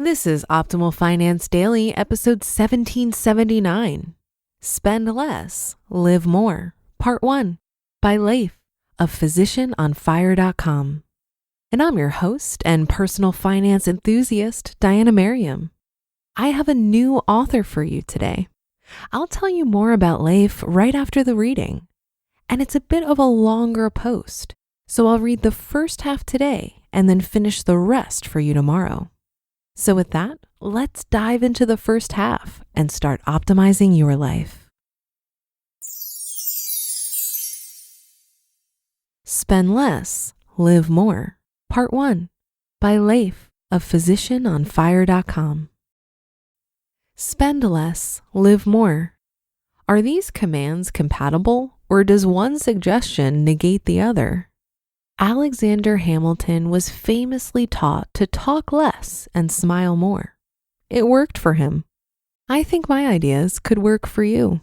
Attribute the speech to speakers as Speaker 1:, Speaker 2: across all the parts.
Speaker 1: This is Optimal Finance Daily, episode 1779. Spend Less, Live More, Part 1, by Leif of Physician.com. And I'm your host and personal finance enthusiast, Diana Merriam. I have a new author for you today. I'll tell you more about Leif right after the reading. And it's a bit of a longer post, so I'll read the first half today and then finish the rest for you tomorrow. So with that, let's dive into the first half and start optimizing your life. Spend Less, Live More, Part 1, by Leif of Physician.com. Spend less, live more. Are these commands compatible, or does one suggestion negate the other? Alexander Hamilton was famously taught to talk less and smile more. It worked for him. I think my ideas could work for you.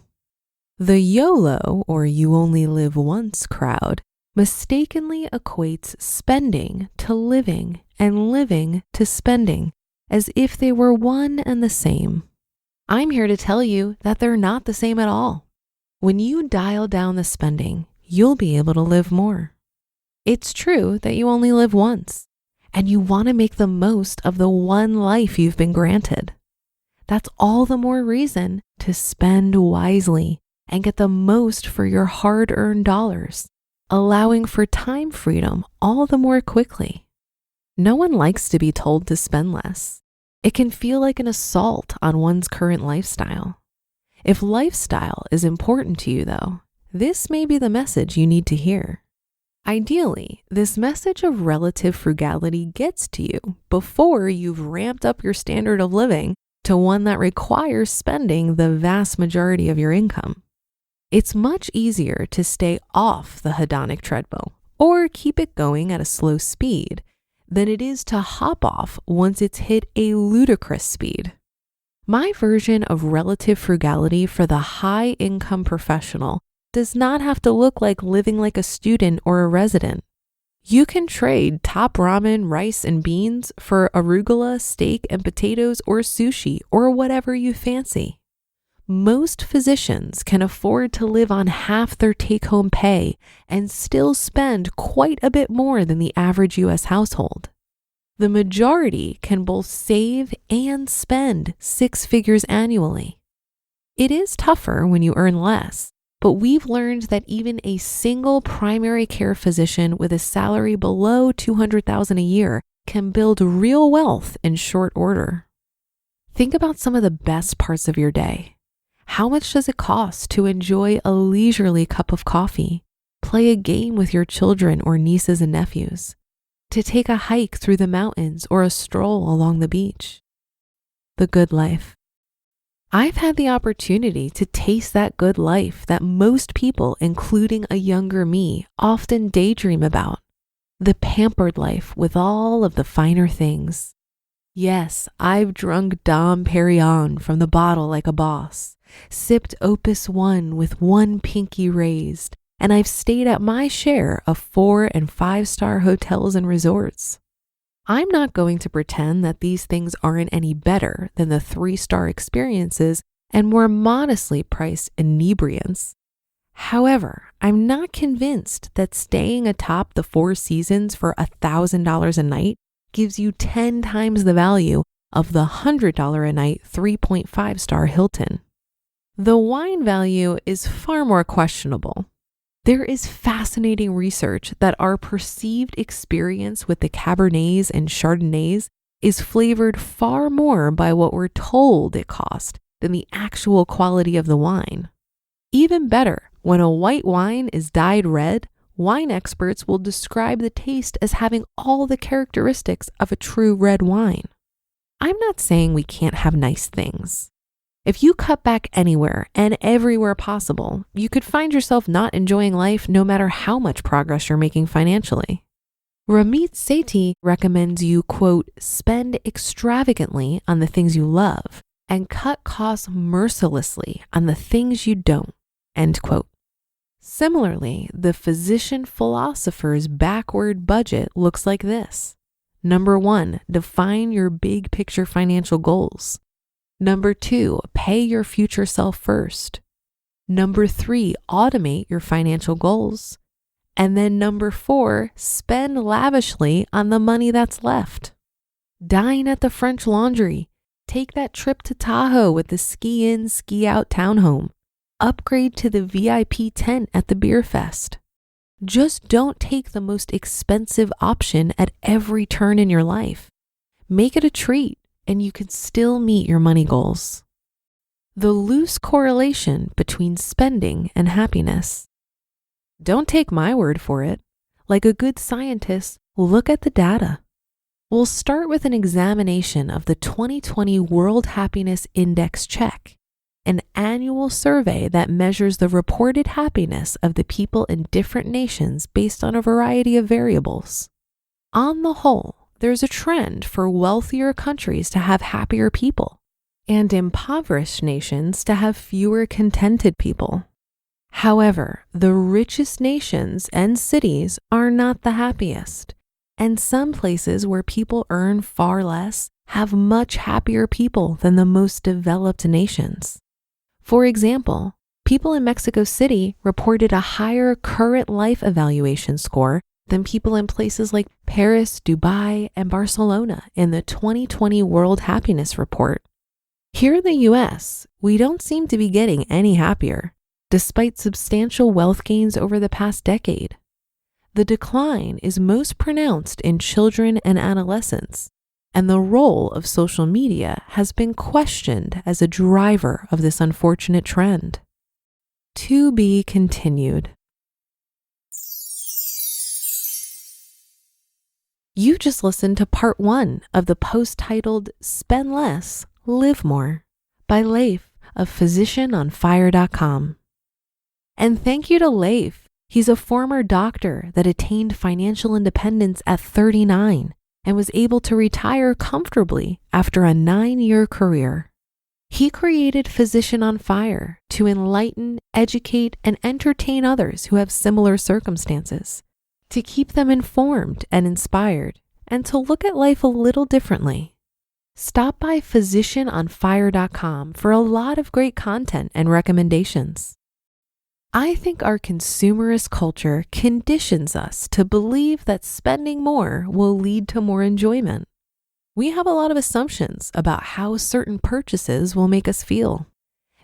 Speaker 1: The YOLO, or you only live once crowd, mistakenly equates spending to living and living to spending as if they were one and the same. I'm here to tell you that they're not the same at all. When you dial down the spending, you'll be able to live more. It's true that you only live once, and you want to make the most of the one life you've been granted. That's all the more reason to spend wisely and get the most for your hard-earned dollars, allowing for time freedom all the more quickly. No one likes to be told to spend less. It can feel like an assault on one's current lifestyle. If lifestyle is important to you, though, this may be the message you need to hear. Ideally, this message of relative frugality gets to you before you've ramped up your standard of living to one that requires spending the vast majority of your income. It's much easier to stay off the hedonic treadmill or keep it going at a slow speed than it is to hop off once it's hit a ludicrous speed. My version of relative frugality for the high-income professional does not have to look like living like a student or a resident. You can trade top ramen, rice, and beans for arugula, steak, and potatoes, or sushi, or whatever you fancy. Most physicians can afford to live on half their take-home pay and still spend quite a bit more than the average U.S. household. The majority can both save and spend 6 figures annually. It is tougher when you earn less, but we've learned that even a single primary care physician with a salary below $200,000 a year can build real wealth in short order. Think about some of the best parts of your day. How much does it cost to enjoy a leisurely cup of coffee, play a game with your children or nieces and nephews, to take a hike through the mountains or a stroll along the beach? The good life. I've had the opportunity to taste that good life that most people, including a younger me, often daydream about. The pampered life with all of the finer things. Yes, I've drunk Dom Perignon from the bottle like a boss, sipped Opus One with one pinky raised, and I've stayed at my share of 4- and 5-star hotels and resorts. I'm not going to pretend that these things aren't any better than the 3-star experiences and more modestly priced inebriants. However, I'm not convinced that staying atop the 4 Seasons for $1,000 a night gives you 10 times the value of the $100 a night 3.5-star Hilton. The wine value is far more questionable. There is fascinating research that our perceived experience with the Cabernets and Chardonnays is flavored far more by what we're told it cost than the actual quality of the wine. Even better, when a white wine is dyed red, wine experts will describe the taste as having all the characteristics of a true red wine. I'm not saying we can't have nice things. If you cut back anywhere and everywhere possible, you could find yourself not enjoying life no matter how much progress you're making financially. Ramit Sethi recommends you, quote, spend extravagantly on the things you love and cut costs mercilessly on the things you don't, end quote. Similarly, the physician philosopher's backward budget looks like this. Number 1, define your big picture financial goals. Number 2, pay your future self first. Number 3, automate your financial goals. And then number 4, spend lavishly on the money that's left. Dine at the French Laundry. Take that trip to Tahoe with the ski in, ski out townhome. Upgrade to the VIP tent at the beer fest. Just don't take the most expensive option at every turn in your life. Make it a treat, and you can still meet your money goals. The loose correlation between spending and happiness. Don't take my word for it. Like a good scientist, look at the data. We'll start with an examination of the 2020 World Happiness Index check, an annual survey that measures the reported happiness of the people in different nations based on a variety of variables. On the whole, there's a trend for wealthier countries to have happier people, and impoverished nations to have fewer contented people. However, the richest nations and cities are not the happiest, and some places where people earn far less have much happier people than the most developed nations. For example, people in Mexico City reported a higher current life evaluation score than people in places like Paris, Dubai, and Barcelona in the 2020 World Happiness Report. Here in the US, we don't seem to be getting any happier, despite substantial wealth gains over the past decade. The decline is most pronounced in children and adolescents, and the role of social media has been questioned as a driver of this unfortunate trend. To be continued. You just listened to part 1 of the post titled Spend Less, Live More by Leif of PhysicianOnFire.com. And thank you to Leif. He's a former doctor that attained financial independence at 39 and was able to retire comfortably after a 9-year career. He created Physician on Fire to enlighten, educate, and entertain others who have similar circumstances, to keep them informed and inspired, and to look at life a little differently. Stop by PhysicianOnFire.com for a lot of great content and recommendations. I think our consumerist culture conditions us to believe that spending more will lead to more enjoyment. We have a lot of assumptions about how certain purchases will make us feel.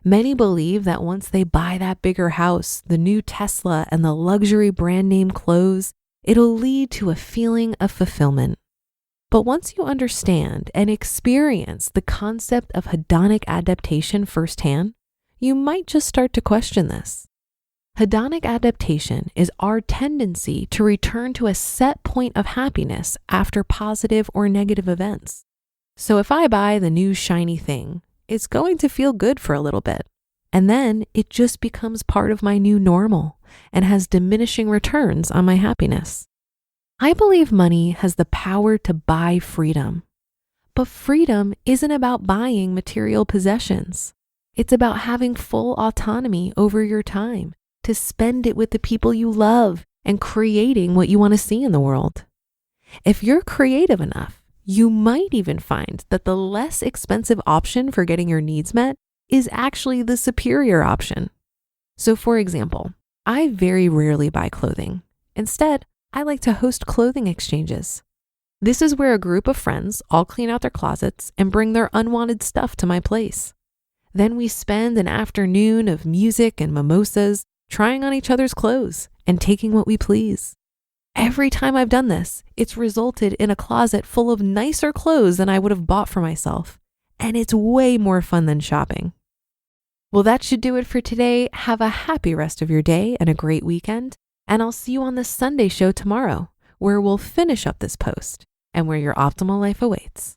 Speaker 1: Many believe that once they buy that bigger house, the new Tesla, and the luxury brand name clothes, it'll lead to a feeling of fulfillment. But once you understand and experience the concept of hedonic adaptation firsthand, you might just start to question this. Hedonic adaptation is our tendency to return to a set point of happiness after positive or negative events. So if I buy the new shiny thing, it's going to feel good for a little bit, and then it just becomes part of my new normal and has diminishing returns on my happiness. I believe money has the power to buy freedom, but freedom isn't about buying material possessions. It's about having full autonomy over your time, to spend it with the people you love and creating what you want to see in the world. If you're creative enough, you might even find that the less expensive option for getting your needs met is actually the superior option. So for example, I very rarely buy clothing. Instead, I like to host clothing exchanges. This is where a group of friends all clean out their closets and bring their unwanted stuff to my place. Then we spend an afternoon of music and mimosas, trying on each other's clothes and taking what we please. Every time I've done this, it's resulted in a closet full of nicer clothes than I would have bought for myself. And it's way more fun than shopping. Well, that should do it for today. Have a happy rest of your day and a great weekend. And I'll see you on the Sunday show tomorrow, where we'll finish up this post and where your optimal life awaits.